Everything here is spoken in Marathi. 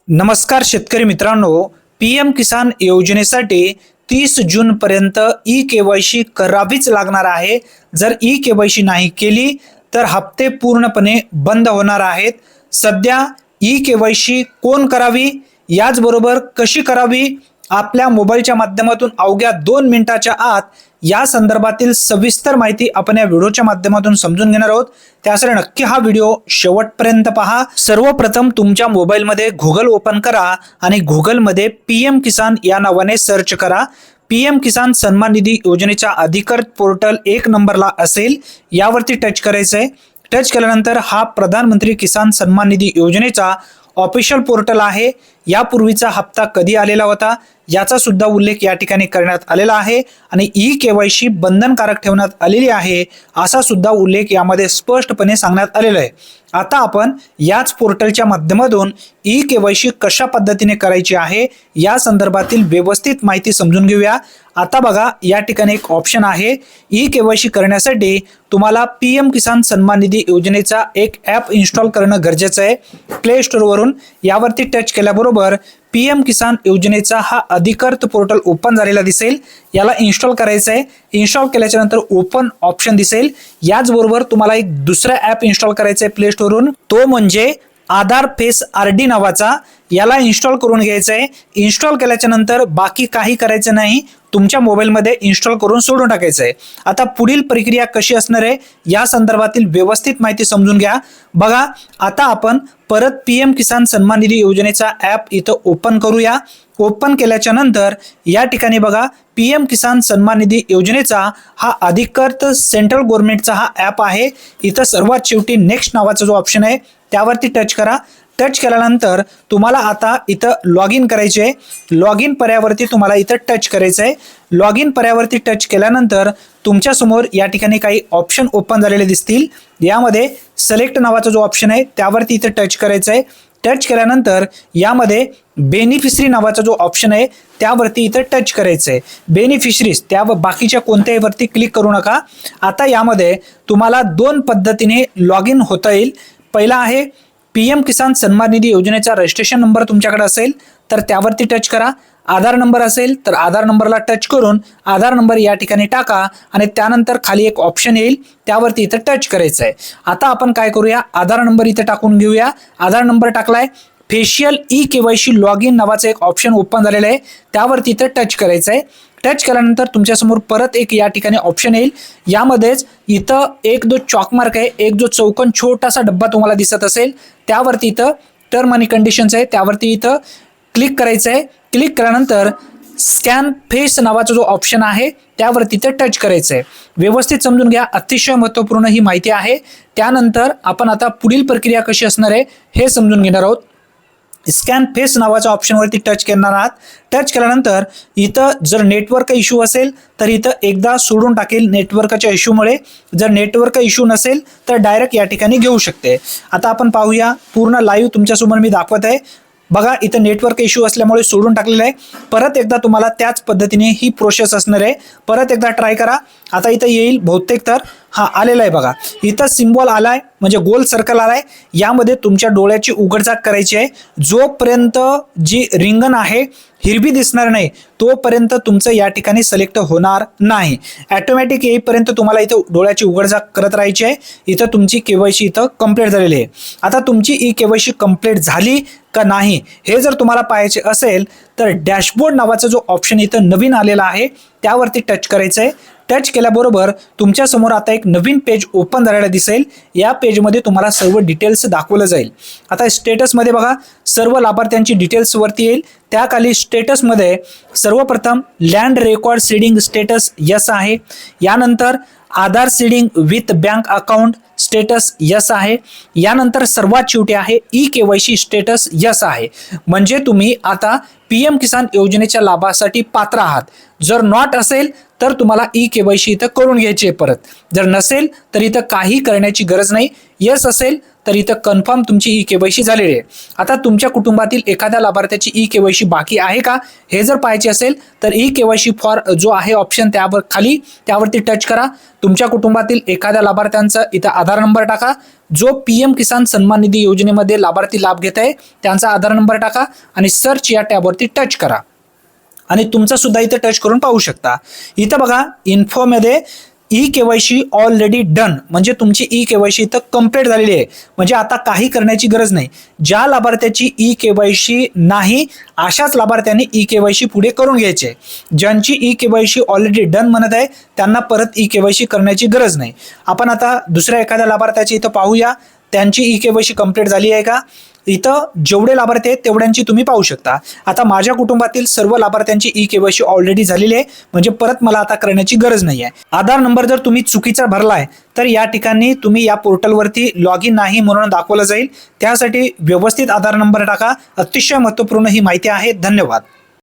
नमस्कार शेतकरी मित्रांनो, पीएम किसान योजनेसाठी 30 जून पर्यंत ई-केवायसी करावीच लागणार आहे। जर ई-केवायसी नाही केली तर हप्ते पूर्णपणे बंद होणार आहेत। सध्या ई-केवायसी कोण करावी, याचबरोबर कशी करावी, आपल्या मोबाईलच्या माध्यमातून अवघ्या 2 मिनिटाच्या आत या संदर्भातील सविस्तर माहिती आपण या व्हिडिओच्या माध्यमातून समजून घेणार आहोत। त्यासाठी नक्की हा व्हिडिओ शेवटपर्यंत पहा। सर्वप्रथम तुमच्या मोबाईलमध्ये Google ओपन करा आणि Google मध्ये पीएम किसान या नावाने सर्च करा। पीएम किसान सन्मान निधी योजनेचा अधिकृत पोर्टल 1 नंबरला असेल, यावरती टच करायचंय। टच केल्यानंतर हा प्रधानमंत्री किसान सन्मान निधी योजनेचा ऑफिशियल पोर्टल आहे। यापूर्वीचा हप्ता कधी आलेला होता याचा सुद्धा उल्लेख या ठिकाणी करण्यात आलेला आहे आणि ई-केवायसी बंधनकारक ठेवण्यात आलेली आहे असा सुद्धा उल्लेख यामध्ये स्पष्टपणे सांगण्यात आलेला आहे। आता आपण याच पोर्टलच्या माध्यमातून ई-केवायसी कशा पद्धतीने करायची आहे या संदर्भातील व्यवस्थित माहिती समजून घेऊया। आता बघा, या ठिकाणी एक ऑप्शन आहे। ई-केवायसी करण्यासाठी तुम्हाला पीएम किसान सन्मान निधी योजनेचा एक ॲप इन्स्टॉल करणं गरजेचं आहे। प्ले स्टोअरवरून यावरती टच केल्याबरोबर पीएम किसान योजनेचा हा अधिकृत पोर्टल ओपन झालेला दिसेल। याला इन्स्टॉल करायचं आहे। इन्स्टॉल केल्याच्या नंतर ओपन ऑप्शन दिसेल। याचबरोबर तुम्हाला एक दुसरा ॲप इन्स्टॉल करायचा आहे प्ले स्टोअरवरून, तो म्हणजे आधार फेस आरडी नावाचा। याला इन्स्टॉल करून घ्यायचं आहे। इन्स्टॉल केल्याच्या नंतर बाकी काही करायचं नाही, तुमच्या मोबाईलमध्ये इन्स्टॉल करून सोडून टाकायचं आहे। आता पुढील प्रक्रिया कशी असणार आहे या संदर्भातील व्यवस्थित माहिती समजून घ्या। बघा, आता आपण परत पीएम किसान सन्मान निधी योजनेचा ॲप इथं ओपन करूया। ओपन केल्याच्या नंतर या ठिकाणी बघा, पीएम किसान सन्मान निधी योजनेचा हा अधिकृत सेंट्रल गव्हर्नमेंटचा हा ॲप आहे। इथं सर्वात शेवटी नेक्स्ट नावाचा जो ऑप्शन आहे त्यावरती टच करा। टच केल्यानंतर तुम्हाला आता इथं लॉग इन करायचे आहे। लॉग इन पर्यावरती तुम्हाला इथं टच करायचं आहे। लॉग इन पर्यावरती टच केल्यानंतर तुमच्या समोर या ठिकाणी काही ऑप्शन ओपन झालेले दिसतील। यामध्ये सिलेक्ट नावाचा जो ऑप्शन आहे त्यावरती इथं टच करायचं आहे। टच केल्यानंतर यामध्ये बेनिफिशरी नावाचा जो ऑप्शन आहे त्यावरती इथं टच करायचं आहे। बेनिफिशरीज त्या बाकीच्या कोणत्याही वरती क्लिक करू नका। आता यामध्ये तुम्हाला 2 पद्धतीने लॉग इन होता येईल। पहिला आहे पीएम किसान सन्मान निधी योजनेचा रजिस्ट्रेशन नंबर तुमच्याकडे असेल तर त्यावरती टच करा। आधार नंबर असेल तर आधार नंबरला टच करून आधार नंबर या ठिकाणी टाका आणि त्यानंतर खाली एक ऑप्शन येईल त्यावरती इथं टच करायचं आहे। आता आपण काय करूया, आधार नंबर इथं टाकून घेऊया। आधार नंबर टाकलाय। फेशियल ई-केवायसी लॉग इन नावाचं एक ऑप्शन ओपन झालेलं आहे, त्यावरती इथं टच करायचं आहे। टच केल्यानंतर तुमच्यासमोर परत एक या ठिकाणी ऑप्शन येईल। यामध्येच इथं एक जो चॉक मार्क आहे, एक जो चौकोन छोटासा डब्बा तुम्हाला दिसत असेल त्यावरती इथं टर्म आणि कंडिशन्स आहे त्यावरती इथं क्लिक करायचं आहे। क्लिक केल्यानंतर स्कॅन फेस नावाचा जो ऑप्शन आहे त्यावरती इथं टच करायचं आहे। व्यवस्थित समजून घ्या, अतिशय महत्त्वपूर्ण ही माहिती आहे। त्यानंतर आपण आता पुढील प्रक्रिया कशी असणार आहे हे समजून घेणार आहोत। स्कॅन फेस नावाच्या ऑप्शनवरती टच करणार आहात। टच केल्यानंतर इथं जर नेटवर्क इश्यू असेल तर इथं एकदा सोडून टाकेल नेटवर्कच्या इश्यूमुळे। जर नेटवर्क इश्यू नसेल तर डायरेक्ट या ठिकाणी घेऊ शकते। आता आपण पाहूया, पूर्ण लाईव्ह तुमच्यासमोर मी दाखवत आहे। बघा, इथं नेटवर्क इश्यू असल्यामुळे सोडून टाकलेलं आहे। परत एकदा तुम्हाला त्याच पद्धतीने ही प्रोसेस असणार आहे। परत एकदा ट्राय करा। आता इथं येईल बहुतेक तर हा आलेला आहे। बघा, इथं सिम्बॉल आलाय म्हणजे गोल सर्कल आलाय। यामध्ये तुमच्या डोळ्याची उघडझाप करायची आहे। जोपर्यंत जी रिंगण आहे हिरवी दिसणार नाही तोपर्यंत तुमचं या ठिकाणी सिलेक्ट होणार नाही। ऑटोमॅटिक येईपर्यंत तुम्हाला इथं डोळ्याची उघडझाप करत राहायची आहे। इथं तुमची केवायसी इथं कंप्लीट झालेली आहे। आता तुमची ई-केवायसी कंप्लीट झाली का नाही हे जर तुम्हाला पाहायचे असेल तर डॅशबोर्ड नावाचा जो ऑप्शन इथं नवीन आलेला आहे त्यावरती टच करायचं आहे। टच केल्याबरोबर तुमच्या समोर आता एक नवीन पेज ओपन झालेला दिसेल। या पेजमध्ये तुम्हाला सर्व डिटेल्स दाखवलं जाईल। आता स्टेटसमध्ये बघा, सर्व लाभार्थ्यांची डिटेल्स वरती येईल। त्याखाली स्टेटसमध्ये सर्वप्रथम land record seeding status yes आहे। यानंतर Aadhaar seeding with bank account status yes आहे। यानंतर सर्वात शेवटी आहे ई-केवायसी स्टेटस यस आहे। म्हणजे तुम्ही आता पीएम किसान योजनेच्या लाभासाठी पात्र आहात। जर नॉट असेल तर तुम्हाला ई-केवायसी इथं करून घ्यायची आहे परत। जर नसेल तर इथं काही करण्याची गरज नाही। यस असेल तर इथं कन्फर्म तुमची ई-केवायसी झालेली आहे। आता तुमच्या कुटुंबातील एखाद्या लाभार्थ्याची ई-केवायसी बाकी आहे का हे जर पाहायचे असेल तर ई-केवायसी फॉर जो आहे ऑप्शन त्यावर खाली त्यावरती टच करा। तुमच्या कुटुंबातील एखाद्या लाभार्थ्यांचं इथं आधार नंबर टाका. जो PM किसान सन्मान निधी योजनेमध्ये लाभार्थी लाभ घेत आहे त्यांचा आधार नंबर टाका आणि सर्च या टॅबवरती टच करा आणि तुमचा सुद्धा इथे टच करून पाहू शकता. इथं बघा इन्फोमध्ये KYC ऑलरेडी डन, म्हणजे तुमची KYC इथं कम्प्लीट झालेली आहे. म्हणजे आता काही करण्याची गरज नाही. ज्या लाभार्थ्याची KYC नाही अशाच लाभार्थ्यांनी KYC पुढे करून घ्यायचे. ज्यांची KYC ऑलरेडी डन म्हणत आहे त्यांना परत KYC करण्याची गरज नाही. आपण आता दुसऱ्या एखाद्या लाभार्थ्याची इथं पाहूया त्यांची KYC कम्प्लीट झाली आहे का. इथं जेवढे लाभार्थी आहेत तेवढ्यांची तुम्ही पाहू शकता. आता माझ्या कुटुंबातील सर्व लाभार्थ्यांची KYC ऑलरेडी झालेली आहे, म्हणजे परत मला आता करण्याची गरज नाही आहे. आधार नंबर जर तुम्ही चुकीचा भरलाय तर या ठिकाणी तुम्ही या पोर्टलवरती लॉग इन नाही म्हणून दाखवलं जाईल. त्यासाठी व्यवस्थित आधार नंबर टाका. अतिशय महत्त्वपूर्ण ही माहिती आहे. धन्यवाद.